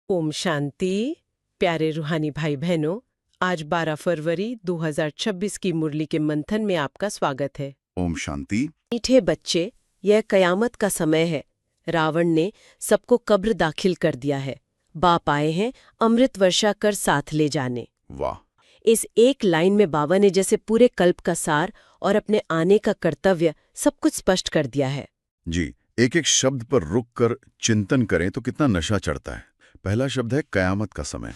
ओम शांति। प्यारे रूहानी भाई बहनों, आज 12 फरवरी 2026 की मुरली के मंथन में आपका स्वागत है। ओम शांति। मीठे बच्चे, यह कयामत का समय है। रावण ने सबको कब्र दाखिल कर दिया है। बाप आए हैं अमृत वर्षा कर साथ ले जाने। वाह। इस एक लाइन में बाबा ने जैसे पूरे कल्प का सार और अपने आने का कर्तव्य सब कुछ स्पष्ट कर दिया है। जी, एक एक शब्द पर रुक कर चिंतन करें तो कितना नशा चढ़ता है। पहला शब्द है कयामत का समय।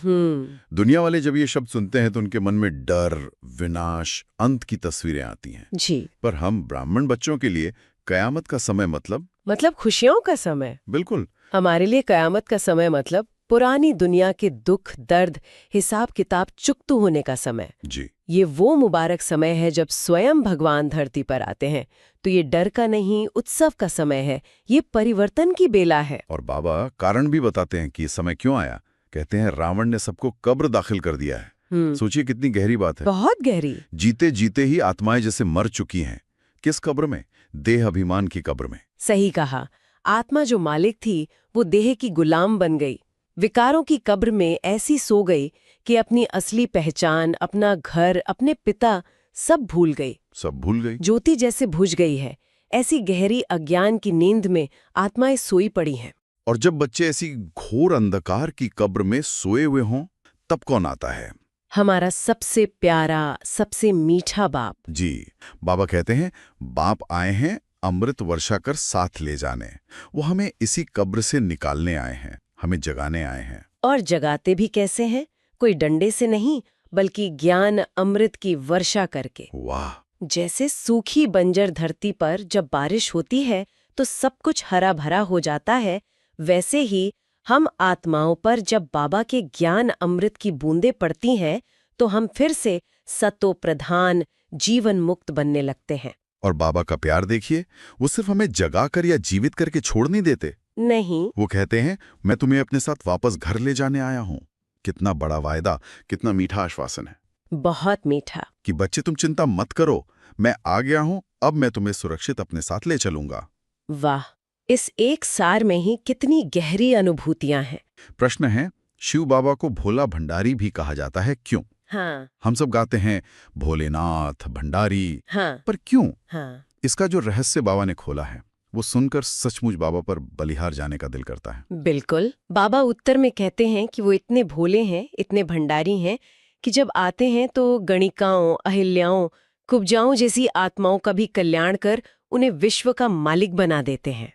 दुनिया वाले जब ये शब्द सुनते हैं तो उनके मन में डर, विनाश, अंत की तस्वीरें आती हैं। जी। पर हम ब्राह्मण बच्चों के लिए कयामत का समय मतलब खुशियों का समय। बिल्कुल। हमारे लिए कयामत का समय मतलब पुरानी दुनिया के दुख, दर्द, हिसाब किताब चुकतू होने का समय। जी। ये वो मुबारक समय है जब स्वयं भगवान धरती पर आते हैं। तो ये डर का नहीं, उत्सव का समय है। ये परिवर्तन की बेला है। और बाबा कारण भी बताते हैं कि ये समय क्यों आया। कहते हैं रावण ने सबको कब्र दाखिल कर दिया है। सोचिए कितनी गहरी बात है। बहुत गहरी। जीते जीते ही आत्माएं जैसे मर चुकी हैं। किस कब्र में? देह अभिमान की कब्र में। सही कहा। आत्मा जो मालिक थी वो देह की गुलाम बन गई। विकारों की कब्र में ऐसी सो गई कि अपनी असली पहचान, अपना घर, अपने पिता सब भूल गई। सब भूल गई। ज्योति जैसे बुझ गई है। ऐसी गहरी अज्ञान की नींद में आत्माएं सोई पड़ी हैं। और जब बच्चे ऐसी घोर अंधकार की कब्र में सोए हुए हों, तब कौन आता है? हमारा सबसे प्यारा, सबसे मीठा बाप। जी। बाबा कहते हैं बाप आए हैं अमृत वर्षा कर साथ ले जाने। वो हमें इसी कब्र से निकालने आए हैं, हमें जगाने आए हैं। और जगाते भी कैसे हैं? कोई डंडे से नहीं, बल्कि ज्ञान अमृत की वर्षा करके। वाह। जैसे सूखी बंजर धरती पर जब बारिश होती है तो सब कुछ हरा भरा हो जाता है, वैसे ही हम आत्माओं पर जब बाबा के ज्ञान अमृत की बूंदें पड़ती हैं तो हम फिर से सतो प्रधान, जीवन मुक्त बनने लगते हैं। और बाबा का प्यार देखिए, वो सिर्फ हमें जगाकर या जीवित करके छोड़ नहीं देते। नहीं। वो कहते हैं मैं तुम्हें अपने साथ वापस घर ले जाने आया हूँ। कितना बड़ा वायदा, कितना मीठा आश्वासन है। बहुत मीठा। कि बच्चे तुम चिंता मत करो, मैं आ गया हूँ, अब मैं तुम्हें सुरक्षित अपने साथ ले चलूंगा। वाह, इस एक सार में ही कितनी गहरी अनुभूतियां हैं। प्रश्न है, शिव बाबा को भोला भंडारी भी कहा जाता है, क्यों? हाँ। हम सब गाते हैं भोलेनाथ भंडारी। हाँ। पर क्यों? हाँ। इसका जो रहस्य बाबा ने खोला है, वो सुनकर सचमुच बाबा पर बलिहार जाने का दिल करता है। बिल्कुल। बाबा उत्तर में कहते हैं कि वो इतने भोले हैं, इतने भंडारी हैं कि जब आते हैं तो गणिकाओं, अहिल्याओं, कुब्जाओं जैसी आत्माओं का भी कल्याण कर उन्हें विश्व का मालिक बना देते हैं।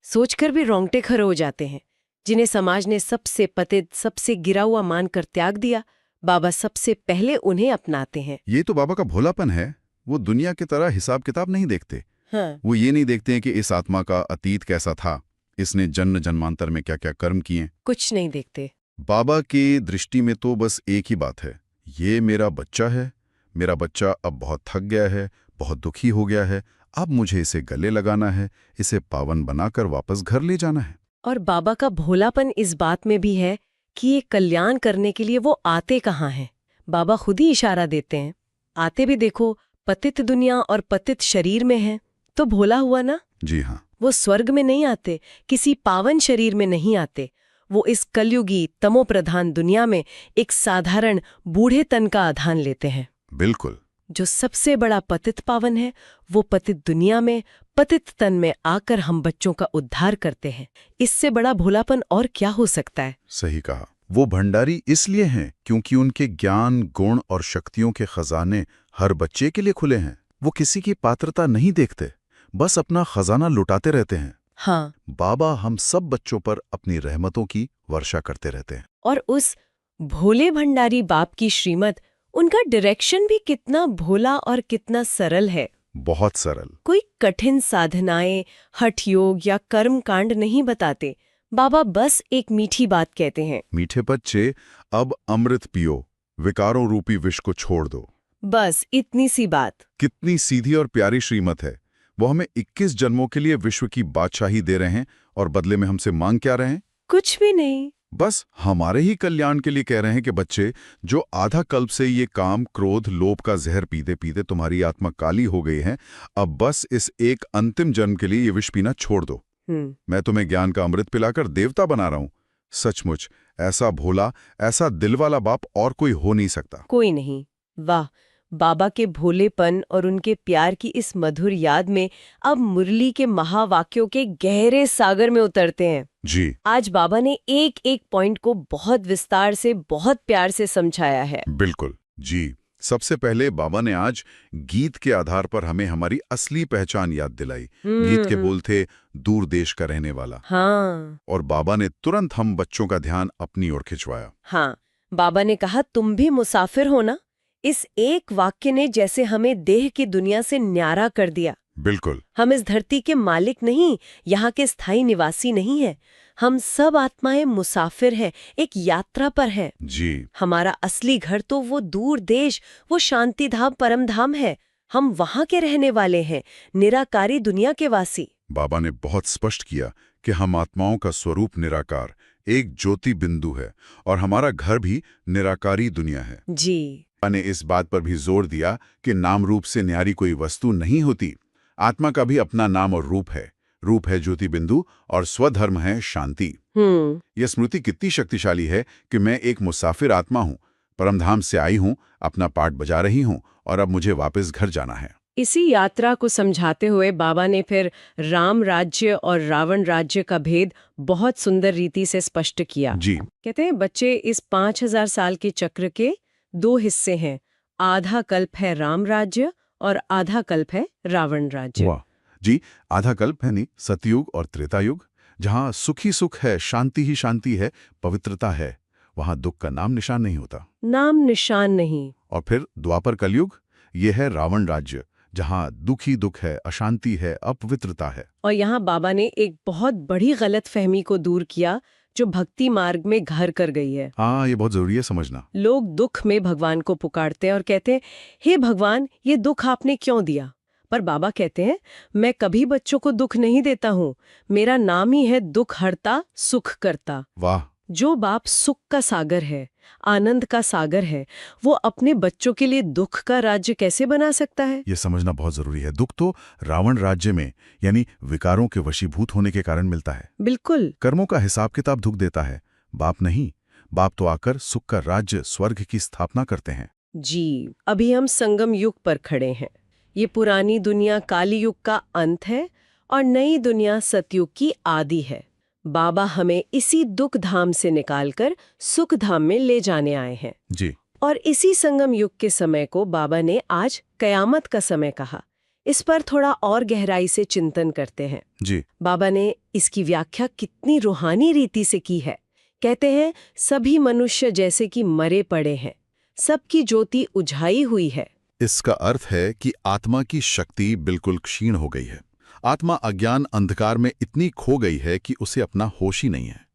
सोचकर भी रोंगटे खड़े हो जाते हैं। जिन्हें समाज ने सबसे पतित, सबसे गिरा हुआ मानकर त्याग दिया, बाबा सबसे पहले उन्हें अपनाते हैं। ये तो बाबा का भोलापन है। वो दुनिया की तरह हिसाब किताब नहीं देखते। हाँ। वो ये नहीं देखते हैं कि इस आत्मा का अतीत कैसा था, इसने जन्म जन्मांतर में क्या क्या कर्म किए। कुछ नहीं देखते। बाबा की दृष्टि में तो बस एक ही बात है, ये मेरा बच्चा है। मेरा बच्चा अब बहुत थक गया है, बहुत दुखी हो गया है। अब मुझे इसे गले लगाना है, इसे पावन बनाकर वापस घर ले जाना है। और बाबा का भोलापन इस बात में भी है कि ये कल्याण करने के लिए वो आते कहाँ हैं। बाबा खुद ही इशारा देते हैं, आते भी देखो पतित दुनिया और पतित शरीर में है। तो भोला हुआ ना। जी हाँ। वो स्वर्ग में नहीं आते, किसी पावन शरीर में नहीं आते। वो इस कलयुगी तमोप्रधान दुनिया में एक साधारण बूढ़े तन का आधान लेते हैं। बिल्कुल। जो सबसे बड़ा पतित पावन है, वो पतित दुनिया में पतित तन में आकर हम बच्चों का उद्धार करते हैं। इससे बड़ा भोलापन और क्या हो सकता है? सही कहा। वो भंडारी इसलिए हैं क्योंकि उनके ज्ञान, गुण और शक्तियों के खजाने हर बच्चे के लिए खुले हैं। वो किसी की पात्रता नहीं देखते, बस अपना खजाना लुटाते रहते हैं। हाँ। बाबा हम सब बच्चों पर अपनी रहमतों की वर्षा करते रहते हैं। और उस भोले भंडारी बाप की श्रीमत, उनका डायरेक्शन भी कितना भोला और कितना सरल है। बहुत सरल। कोई कठिन साधनाएं, हठ योग या कर्म कांड नहीं बताते। बाबा बस एक मीठी बात कहते हैं, मीठे बच्चे अब अमृत पियो, विकारों रूपी विष को छोड़ दो। बस इतनी सी बात। कितनी सीधी और प्यारी श्रीमत है। वो हमें 21 जन्मों के लिए विश्व की बादशाही दे रहे हैं और बदले में हमसे मांग क्या रहे हैं? कुछ भी नहीं। बस हमारे ही कल्याण के लिए कह रहे हैं कि बच्चे, जो आधा कल्प से ये काम, क्रोध, लोभ का जहर पीते पीते तुम्हारी आत्मा काली हो गई है, अब बस इस एक अंतिम जन्म के लिए ये विष पीना छोड़ दो। मैं तुम्हें ज्ञान का अमृत पिलाकर देवता बना रहा हूं। सचमुच ऐसा भोला, ऐसा दिल वाला बाप और कोई हो नहीं सकता। कोई नहीं। वाह, बाबा के भोलेपन और उनके प्यार की इस मधुर याद में अब मुरली के महावाक्यों के गहरे सागर में उतरते हैं। जी आज बाबा ने एक एक पॉइंट को बहुत विस्तार से, बहुत प्यार से समझाया है। बिल्कुल जी। सबसे पहले बाबा ने आज गीत के आधार पर हमें हमारी असली पहचान याद दिलाई। गीत के बोल थे, दूर देश का रहने वाला। हाँ और बाबा ने तुरंत हम बच्चों का ध्यान अपनी ओर खिंचवाया। हाँ, बाबा ने कहा तुम भी मुसाफिर हो ना। इस एक वाक्य ने जैसे हमें देह की दुनिया से न्यारा कर दिया। बिल्कुल। हम इस धरती के मालिक नहीं, यहाँ के स्थायी निवासी नहीं हैं। हम सब आत्माएं मुसाफिर हैं, एक यात्रा पर हैं। जी हमारा असली घर तो वो दूर देश, वो शांति धाम, परम धाम है। हम वहाँ के रहने वाले हैं, निराकारी दुनिया के वासी। बाबा ने बहुत स्पष्ट किया कि हम आत्माओं का स्वरूप निराकार, एक ज्योति बिंदु है, और हमारा घर भी निराकारी दुनिया है। जी। बाबा ने इस बात पर भी जोर दिया कि नाम रूप से न्यारी कोई वस्तु नहीं होती। आत्मा का भी अपना नाम और रूप है। रूप है ज्योति बिंदु और स्वधर्म है शांति। यह स्मृति कितनी शक्तिशाली है कि मैं एक मुसाफिर आत्मा हूँ, परमधाम से आई हूँ, अपना पाठ बजा रही हूँ और अब मुझे वापस घर जाना है। इसी यात्रा को समझाते हुए बाबा ने फिर राम राज्य और रावण राज्य का भेद बहुत सुंदर रीति से स्पष्ट किया। जी कहते हैं, बच्चे, इस 5000 साल के चक्र के 2 हिस्से हैं। आधा कल्प है राम राज्य और आधा कल्प है रावण राज्य। वाह जी। आधा कल्प है नहीं, सतयुग और त्रेता युग, जहाँ सुख ही सुख है, शांति ही शांति है, पवित्रता है, वहाँ दुख का नाम निशान नहीं होता। नाम निशान नहीं। और फिर द्वापर कलयुग, ये है रावण राज्य, जहाँ दुख ही दुख है, अशांति है, अपवित्रता है। और यहाँ बाबा ने एक बहुत बड़ी गलत फहमी को दूर किया जो भक्ति मार्ग में घर कर गई है। हाँ, ये बहुत जरूरी है समझना। लोग दुख में भगवान को पुकारते हैं और कहते हैं, हे भगवान, ये दुख आपने क्यों दिया? पर बाबा कहते हैं, मैं कभी बच्चों को दुख नहीं देता हूँ। मेरा नाम ही है दुख हरता, सुख करता। वाह। जो बाप सुख का सागर है, आनंद का सागर है, वो अपने बच्चों के लिए दुख का राज्य कैसे बना सकता है? ये समझना बहुत जरूरी है। दुख तो रावण राज्य में, यानी विकारों के वशीभूत होने के कारण मिलता है। बिल्कुल। कर्मों का हिसाब किताब दुख देता है, बाप नहीं। बाप तो आकर सुख का राज्य, स्वर्ग की स्थापना करते हैं। जी, अभी हम संगम युग पर खड़े हैं। ये पुरानी दुनिया काली युग का अंत है और नई दुनिया सतयुग की आदि है। बाबा हमें इसी दुख धाम से निकालकर सुख धाम में ले जाने आए हैं। जी। और इसी संगम युग के समय को बाबा ने आज कयामत का समय कहा। इस पर थोड़ा और गहराई से चिंतन करते हैं। जी। बाबा ने इसकी व्याख्या कितनी रूहानी रीति से की है। कहते हैं, सभी मनुष्य जैसे कि मरे पड़े हैं, सबकी ज्योति उझाई हुई है। इसका अर्थ है कि आत्मा की शक्ति बिल्कुल क्षीण हो गई है। आत्मा अज्ञान अंधकार में इतनी खो गई है कि उसे अपना होश ही नहीं है।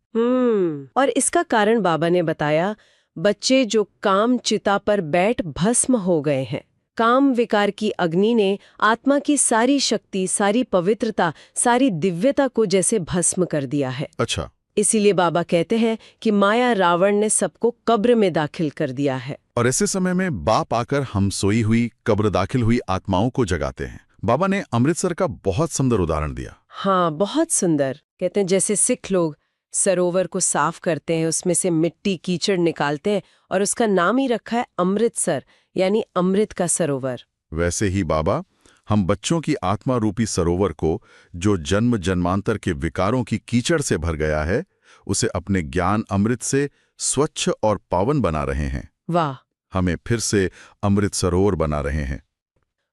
और इसका कारण बाबा ने बताया, बच्चे जो काम चिता पर बैठ भस्म हो गए हैं। काम विकार की अग्नि ने आत्मा की सारी शक्ति, सारी पवित्रता, सारी दिव्यता को जैसे भस्म कर दिया है। अच्छा। इसीलिए बाबा कहते हैं कि माया रावण ने सबको कब्र में दाखिल कर दिया है। और ऐसे समय में बाप आकर हम सोई हुई, कब्र दाखिल हुई आत्माओं को जगाते हैं। बाबा ने अमृतसर का बहुत सुंदर उदाहरण दिया। हाँ, बहुत सुंदर। कहते हैं, जैसे सिख लोग सरोवर को साफ करते हैं, उसमें से मिट्टी कीचड़ निकालते हैं और उसका नाम ही रखा है अमृतसर, यानी अमृत का सरोवर। वैसे ही बाबा हम बच्चों की आत्मा रूपी सरोवर को, जो जन्म जन्मांतर के विकारों की कीचड़ से भर गया है, उसे अपने ज्ञान अमृत से स्वच्छ और पावन बना रहे हैं। वाह। हमें फिर से अमृत सरोवर बना रहे हैं।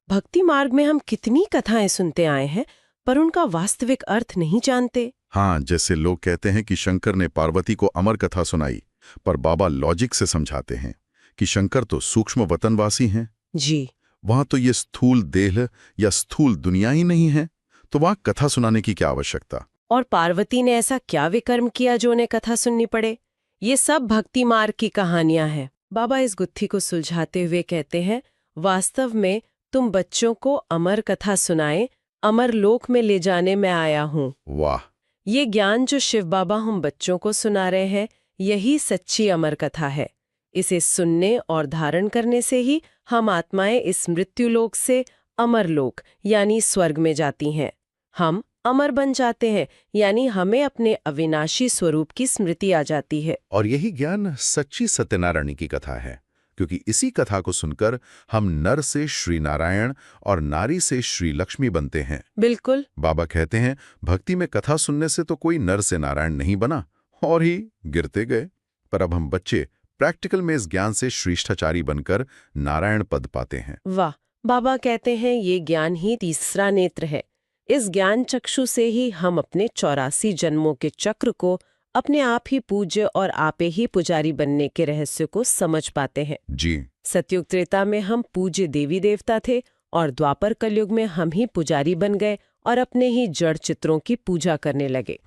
भक्ति मार्ग में हम कितनी कथाएं सुनते आए हैं, पर उनका वास्तविक अर्थ नहीं जानते। हाँ, जैसे लोग कहते हैं कि शंकर ने पार्वती को अमर कथा सुनाई, पर बाबा लॉजिक से समझाते हैं कि शंकर तो सूक्ष्म वतनवासी हैं। जी। वहां तो ये स्थूल देह या स्थूल दुनिया ही नहीं है, तो वहां कथा सुनाने की क्या आवश्यकता? और पार्वती ने ऐसा क्या विकर्म किया जो उन्हें कथा सुननी पड़े? ये सब भक्ति मार्ग की कहानियां हैं। बाबा इस गुत्थी को सुलझाते हुए कहते हैं, वास्तव में तुम बच्चों को अमर कथा सुनाए, अमर लोक में ले जाने में आया हूँ। वाह। ये ज्ञान जो शिव बाबा हम बच्चों को सुना रहे हैं, यही सच्ची अमर कथा है। इसे सुनने और धारण करने से ही हम आत्माएं इस मृत्युलोक से अमर लोक यानी स्वर्ग में जाती हैं। हम अमर बन जाते हैं, यानी हमें अपने अविनाशी स्वरूप की स्मृति आ जाती है। और यही ज्ञान सच्ची सत्यनारायणी की कथा है, क्योंकि इसी कथा को सुनकर हम नर से श्री नारायण और नारी से श्री लक्ष्मी बनते हैं। बिल्कुल। बाबा कहते हैं, भक्ति में कथा सुनने से तो कोई नर से नारायण नहीं बना और ही गिरते गए, पर अब हम बच्चे प्रैक्टिकल में इस ज्ञान से श्रेष्ठाचारी बनकर नारायण पद पाते हैं। वाह। बाबा कहते हैं ये ज्ञान ही तीसरा नेत्र है। इस ज्ञान चक्षु से ही हम अपने 84 जन्मों के चक्र को अपने आप ही पूज्य और आपे ही पुजारी बनने के रहस्य को समझ पाते हैं। जी। सतयुग त्रेता में हम पूज्य देवी देवता थे और द्वापर कलयुग में हम ही पुजारी बन गए और अपने ही जड़ चित्रों की पूजा करने लगे।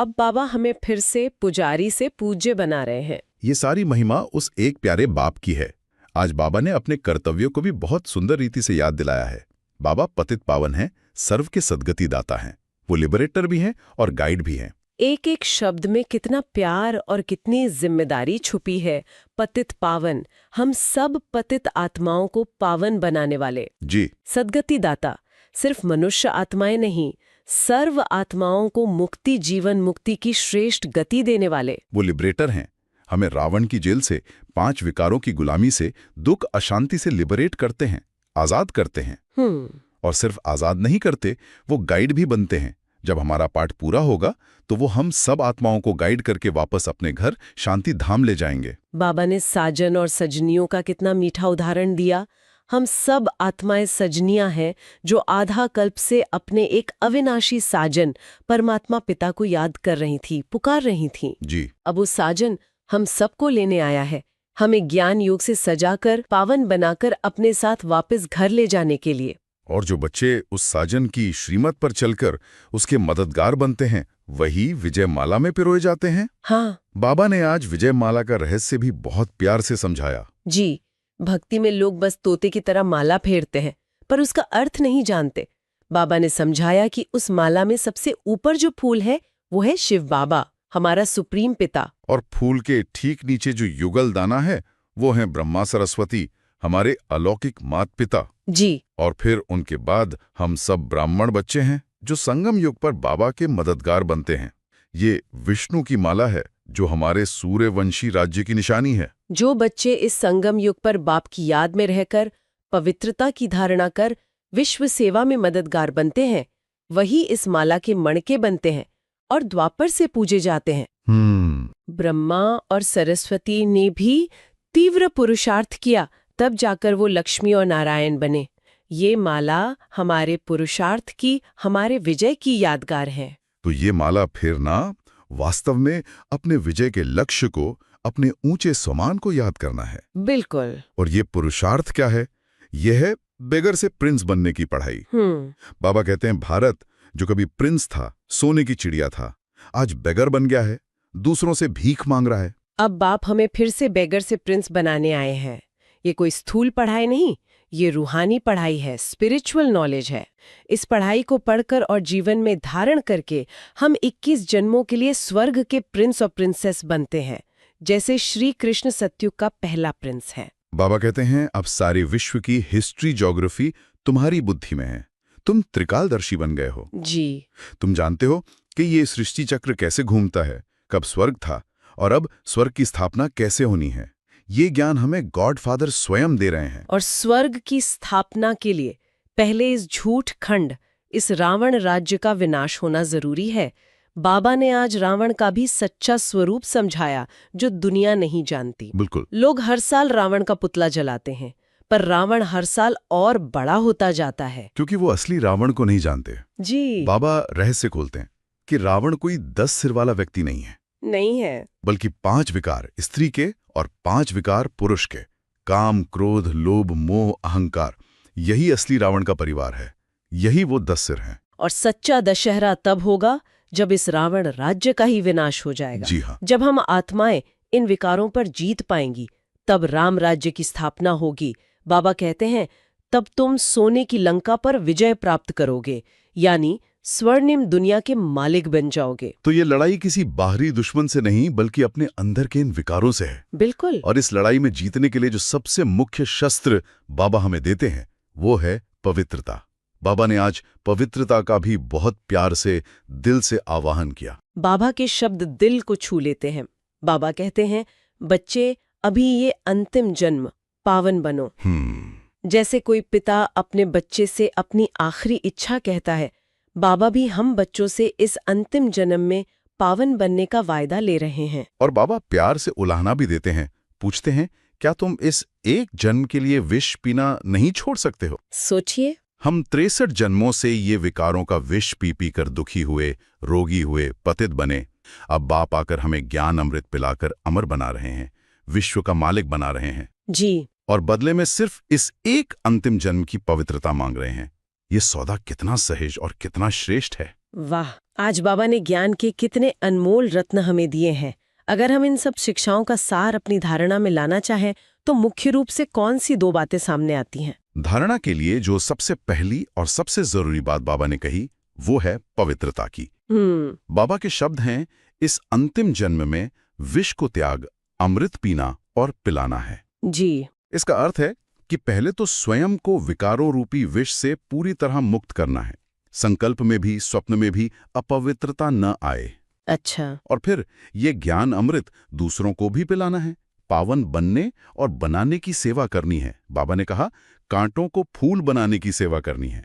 अब बाबा हमें फिर से पुजारी से पूज्य बना रहे हैं। ये सारी महिमा उस एक प्यारे बाप की है। आज बाबा ने अपने कर्तव्यों को भी बहुत सुंदर रीति से याद दिलाया है। बाबा पतित पावन हैं, सर्व के सद्गति दाता हैं। वो लिबरेटर भी हैं और गाइड भी हैं। एक एक शब्द में कितना प्यार और कितनी जिम्मेदारी छुपी है। पतित पावन, हम सब पतित आत्माओं को पावन बनाने वाले। जी। सद्गति दाता, सिर्फ मनुष्य आत्माएं नहीं, सर्व आत्माओं को मुक्ति, जीवन मुक्ति की श्रेष्ठ गति देने वाले। वो लिबरेटर हैं, हमें रावण की जेल से, 5 विकारों की गुलामी से, दुख अशांति से लिबरेट करते हैं, आजाद करते हैं। और सिर्फ आजाद नहीं करते, वो गाइड भी बनते हैं। जब हमारा पाठ पूरा होगा तो वो हम सब आत्माओं को गाइड करके वापस अपने घर शांति धाम ले जाएंगे। बाबा ने साजन और सजनियों का कितना मीठा उदाहरण दिया। हम सब आत्माएं सजनियां हैं जो आधा कल्प से अपने एक अविनाशी साजन परमात्मा पिता को याद कर रही थी, पुकार रही थी। जी। अब वो साजन हम सबको लेने आया है, हमें ज्ञान योग से सजाकर, पावन बनाकर अपने साथ वापस घर ले जाने के लिए। और जो बच्चे उस साजन की श्रीमत पर चलकर उसके मददगार बनते हैं, वही विजय माला में पिरोए जाते हैं। हाँ। बाबा ने आज विजय माला का रहस्य भी बहुत प्यार से समझाया। जी। भक्ति में लोग बस तोते की तरह माला फेरते हैं, पर उसका अर्थ नहीं जानते। बाबा ने समझाया कि उस माला में सबसे ऊपर जो फूल है वो है शिव बाबा, हमारा सुप्रीम पिता। और फूल के ठीक नीचे जो युगल दाना है वो है ब्रह्मा सरस्वती, हमारे अलौकिक मात पिता। जी। और फिर उनके बाद हम सब ब्राह्मण बच्चे हैं जो संगम युग पर बाबा के मददगार बनते हैं। ये विष्णु की माला है जो हमारे सूर्यवंशी राज्य की निशानी है। जो बच्चे इस संगम युग पर बाप की याद में रहकर, पवित्रता की धारणा कर विश्व सेवा में मददगार बनते हैं, वही इस माला के मणके बनते हैं और द्वापर से पूजे जाते हैं। ब्रह्मा और सरस्वती ने भी तीव्र पुरुषार्थ किया, तब जाकर वो लक्ष्मी और नारायण बने। ये माला हमारे पुरुषार्थ की, हमारे विजय की यादगार है। तो ये माला फेरना वास्तव में अपने विजय के लक्ष्य को, अपने ऊंचे सम्मान को याद करना है। बिल्कुल। और ये पुरुषार्थ क्या है? यह है बेगर से प्रिंस बनने की पढ़ाई। बाबा कहते हैं, भारत जो कभी प्रिंस था, सोने की चिड़िया था, आज बेगर बन गया है, दूसरों से भीख मांग रहा है। अब बाप हमें फिर से बेगर से प्रिंस बनाने आए हैं। ये कोई स्थूल पढ़ाई नहीं, ये रूहानी पढ़ाई है, स्पिरिचुअल नॉलेज है। इस पढ़ाई को पढ़कर और जीवन में धारण करके हम 21 जन्मों के लिए स्वर्ग के प्रिंस और प्रिंसेस बनते हैं, जैसे श्री कृष्ण सतयुग का पहला प्रिंस है। बाबा कहते हैं, अब सारे विश्व की हिस्ट्री, ज्योग्राफी तुम्हारी बुद्धि में है। तुम त्रिकालदर्शी बन गए हो। जी। तुम जानते हो कि ये सृष्टि चक्र कैसे घूमता है, कब स्वर्ग था और अब स्वर्ग की स्थापना कैसे होनी है। ये ज्ञान हमें गॉड फादर स्वयं दे रहे हैं। और स्वर्ग की स्थापना के लिए पहले इस झूठ खंड, इस रावण राज्य का विनाश होना जरूरी है। बाबा ने आज रावण का भी सच्चा स्वरूप समझाया जो दुनिया नहीं जानती। बिल्कुल। लोग हर साल रावण का पुतला जलाते हैं, पर रावण हर साल और बड़ा होता जाता है, क्योंकि वो असली रावण को नहीं जानते। जी। बाबा रहस्य खोलते हैं कि रावण कोई 10 सिर वाला व्यक्ति नहीं है, बल्कि 5 विकार स्त्री के और 5 विकार पुरुष के, काम, क्रोध, लोभ, मोह, अहंकार। यही असली रावण का परिवार है, यही वो 10 सिर हैं। और सच्चा दशहरा तब होगा जब इस रावण राज्य का ही विनाश हो जाएगा। जी हाँ। जब हम आत्माएं इन विकारों पर जीत पाएंगी, तब राम राज्य की स्थापना होगी। बाबा कहते हैं, तब तुम सोने की लंका पर विजय प्राप्त करोगे, यानी स्वर्णिम दुनिया के मालिक बन जाओगे। तो ये लड़ाई किसी बाहरी दुश्मन से नहीं, बल्कि अपने अंदर के इन विकारों से है। बिल्कुल। और इस लड़ाई में जीतने के लिए जो सबसे मुख्य शस्त्र बाबा हमें देते हैं, वो है पवित्रता। बाबा ने आज पवित्रता का भी बहुत प्यार से दिल से आवाहन किया। बाबा के शब्द दिल को छू लेते हैं। बाबा कहते हैं, बच्चे, अभी ये अंतिम जन्म, पावन बनो। जैसे कोई पिता अपने बच्चे से अपनी आखिरी इच्छा कहता है, बाबा भी हम बच्चों से इस अंतिम जन्म में पावन बनने का वायदा ले रहे हैं। और बाबा प्यार से उलाहना भी देते हैं, पूछते हैं, क्या तुम इस एक जन्म के लिए विष पीना नहीं छोड़ सकते हो? सोचिए, हम 63 जन्मों से ये विकारों का विष पी पी कर दुखी हुए, रोगी हुए, पतित बने। अब बाप आकर हमें ज्ञान अमृत पिलाकर अमर बना रहे हैं, विश्व का मालिक बना रहे हैं। जी। और बदले में सिर्फ इस एक अंतिम जन्म की पवित्रता मांग रहे हैं। ये सौदा कितना सहज और कितना श्रेष्ठ है। वाह, आज बाबा ने ज्ञान के कितने अनमोल रत्न हमें दिए हैं। अगर हम इन सब शिक्षाओं का सार अपनी धारणा में लाना चाहें तो मुख्य रूप से कौन सी 2 बातें सामने आती हैं? धारणा के लिए जो सबसे पहली और सबसे जरूरी बात बाबा ने कही, वो है पवित्रता की। बाबा के शब्द हैं, इस अंतिम जन्म में विष को त्याग, अमृत पीना और पिलाना है। जी। इसका अर्थ है कि पहले तो स्वयं को विकारों रूपी विष से पूरी तरह मुक्त करना है। संकल्प में भी, स्वप्न में भी अपवित्रता न आए। अच्छा। और फिर ये ज्ञान अमृत दूसरों को भी पिलाना है, पावन बनने और बनाने की सेवा करनी है। बाबा ने कहा, कांटों को फूल बनाने की सेवा करनी है।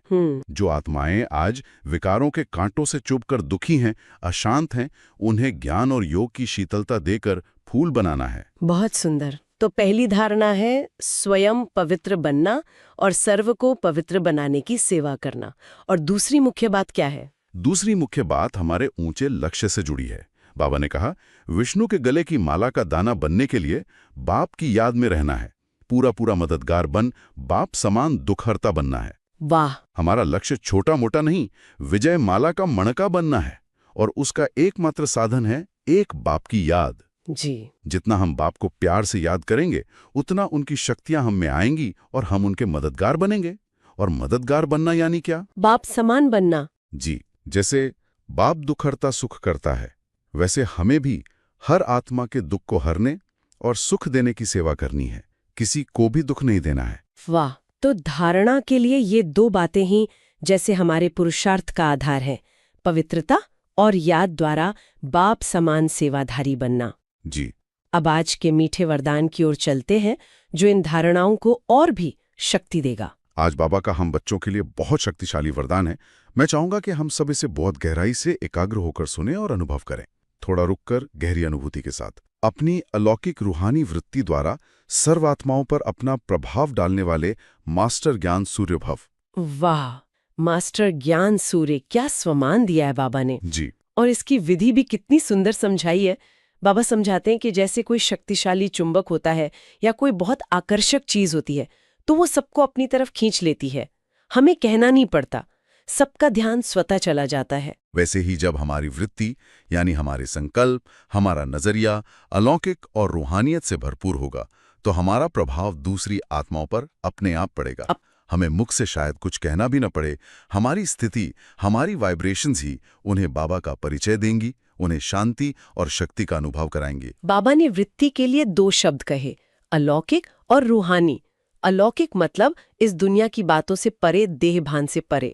जो आत्माएं आज विकारों के कांटों से चुभकर दुखी हैं, अशांत हैं, उन्हें ज्ञान और योग की शीतलता देकर फूल बनाना है। बहुत सुंदर। तो पहली धारणा है स्वयं पवित्र बनना और सर्व को पवित्र बनाने की सेवा करना। और दूसरी मुख्य बात क्या है? दूसरी मुख्य बात हमारे ऊंचे लक्ष्य से जुड़ी है। बाबा ने कहा, विष्णु के गले की माला का दाना बनने के लिए बाप की याद में रहना है, पूरा पूरा मददगार बन बाप समान दुखहर्ता बनना है। वाह। हमारा लक्ष्य छोटा मोटा नहीं, विजय माला का मणका बनना है। और उसका एकमात्र साधन है एक बाप की याद। जी। जितना हम बाप को प्यार से याद करेंगे, उतना उनकी शक्तियां हम में आएंगी और हम उनके मददगार बनेंगे। और मददगार बनना यानी क्या? बाप समान बनना। जी, जैसे बाप दुखहर्ता सुख करता है, वैसे हमें भी हर आत्मा के दुख को हरने और सुख देने की सेवा करनी है। किसी को भी दुख नहीं देना है। वाह। तो धारणा के लिए ये 2 बातें ही जैसे हमारे पुरुषार्थ का आधार है, पवित्रता और याद द्वारा बाप समान सेवाधारी बनना। जी। अब आज के मीठे वरदान की ओर चलते हैं, जो इन धारणाओं को और भी शक्ति देगा। आज बाबा का हम बच्चों के लिए बहुत शक्तिशाली वरदान है। मैं चाहूंगा कि हम सब इसे बहुत गहराई से एकाग्र होकर सुने और अनुभव करें, थोड़ा रुककर गहरी अनुभूति के साथ। अपनी अलौकिक रूहानी वृत्ति द्वारा सर्वात्माओं पर अपना प्रभाव डालने वाले मास्टर ज्ञान सूर्य भव। वाह, मास्टर ज्ञान सूर्य, क्या स्वमान दिया है बाबा ने। जी। और इसकी विधि भी कितनी सुंदर समझाई है। बाबा समझाते हैं कि जैसे कोई शक्तिशाली चुंबक होता है या कोई बहुत आकर्षक चीज होती है, तो वो सबको अपनी तरफ खींच लेती है। हमें कहना नहीं पड़ता, सबका ध्यान स्वतः चला जाता है। वैसे ही जब हमारी वृत्ति यानी हमारे संकल्प, हमारा नजरिया अलौकिक और रूहानियत से भरपूर होगा, तो हमारा प्रभाव दूसरी आत्माओं पर अपने आप पड़ेगा। हमें मुख से शायद कुछ कहना भी न पड़े, हमारी स्थिति, हमारी वाइब्रेशंस ही उन्हें बाबा का परिचय देंगी, उन्हें शांति और शक्ति का अनुभव कराएंगे। बाबा ने वृत्ति के लिए 2 शब्द कहे, अलौकिक और रूहानी। अलौकिक मतलब इस दुनिया की बातों से परे, देह भान से परे।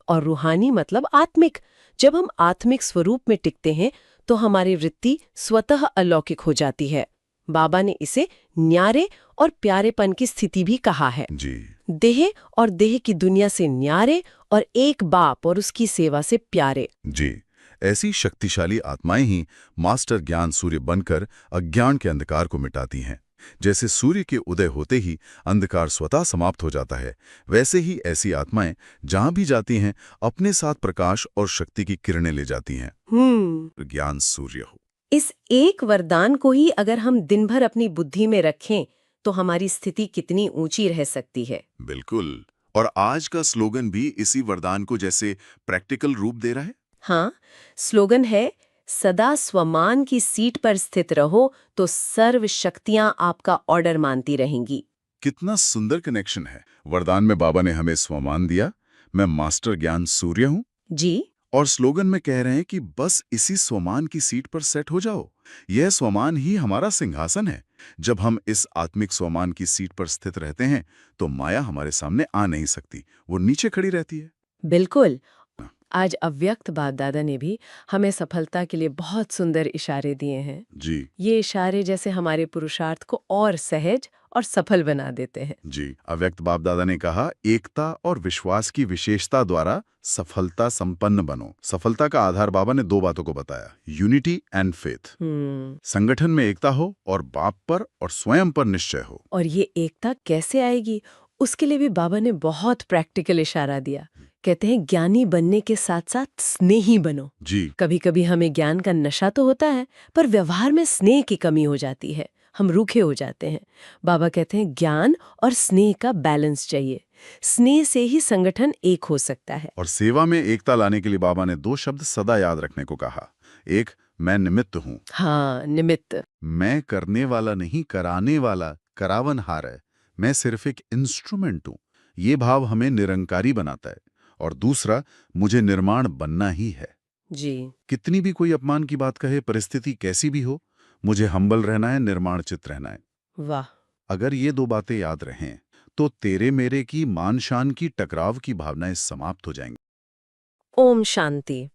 और रूहानी मतलब आत्मिक। जब हम आत्मिक स्वरूप में टिकते हैं तो हमारी वृत्ति स्वतः अलौकिक हो जाती है। बाबा ने इसे न्यारे और प्यारेपन की स्थिति भी कहा है। जी। देह और देह की दुनिया से न्यारे और एक बाप और उसकी सेवा से प्यारे। जी। ऐसी शक्तिशाली आत्माएं ही मास्टर ज्ञान सूर्य बनकर अज्ञान के अंधकार को मिटाती हैं। जैसे सूर्य के उदय होते ही अंधकार स्वतः समाप्त हो जाता है, वैसे ही ऐसी आत्माएं जहां भी जाती हैं अपने साथ प्रकाश और शक्ति की किरणें ले जाती हैं। ज्ञान सूर्य हो। इस एक वरदान को ही अगर हम दिन भर अपनी बुद्धि में रखें तो हमारी स्थिति कितनी ऊंची रह सकती है। बिल्कुल। और आज का स्लोगन भी इसी वरदान को जैसे प्रैक्टिकल रूप दे रहा है। हाँ, स्लोगन है, सदा स्वमान की सीट पर स्थित रहो तो सर्व शक्तियां आपका ऑर्डर मानती रहेंगी। कितना सुंदर कनेक्शन है। वरदान में बाबा ने हमें स्वमान दिया, मैं मास्टर ज्ञान सूर्य हूँ। जी। और स्लोगन में कह रहे हैं कि बस इसी स्वमान की सीट पर सेट हो जाओ। यह स्वमान ही हमारा सिंहासन है। जब हम इस आत्मिक स्वमान की सीट पर स्थित रहते हैं तो माया हमारे सामने आ नहीं सकती, वो नीचे खड़ी रहती है। बिल्कुल। आज अव्यक्त बाप दादा ने भी हमें सफलता के लिए बहुत सुंदर इशारे दिए हैं। जी ये इशारे जैसे हमारे पुरुषार्थ को और सहज और सफल बना देते हैं। जी। अव्यक्त बाप दादा ने कहा, एकता और विश्वास की विशेषता द्वारा सफलता संपन्न बनो। सफलता का आधार बाबा ने दो बातों को बताया, यूनिटी एंड फेथ। संगठन में एकता हो और बाप पर और स्वयं पर निश्चय हो। और ये एकता कैसे आएगी, उसके लिए भी बाबा ने बहुत प्रैक्टिकल इशारा दिया। कहते हैं ज्ञानी बनने के साथ साथ स्नेही बनो। जी कभी कभी हमें ज्ञान का नशा तो होता है, पर व्यवहार में स्नेह की कमी हो जाती है, हम रूखे हो जाते हैं। बाबा कहते हैं ज्ञान और स्नेह का बैलेंस चाहिए। स्नेह से ही संगठन एक हो सकता है। और सेवा में एकता लाने के लिए बाबा ने दो शब्द सदा याद रखने को कहा। एक, मैं निमित्त हूँ। हाँ, निमित्त। मैं करने वाला नहीं, कराने वाला, करावनहार है। मैं सिर्फ एक इंस्ट्रूमेंट हूँ। ये भाव हमें निरंकारी बनाता है। और दूसरा, मुझे निर्माण बनना ही है। जी। कितनी भी कोई अपमान की बात कहे, परिस्थिति कैसी भी हो, मुझे हम्बल रहना है, निर्माण चित रहना है। वाह। अगर ये दो बातें याद रहें तो तेरे मेरे की मान शान की टकराव की भावनाएं समाप्त हो जाएंगी। ओम शांति।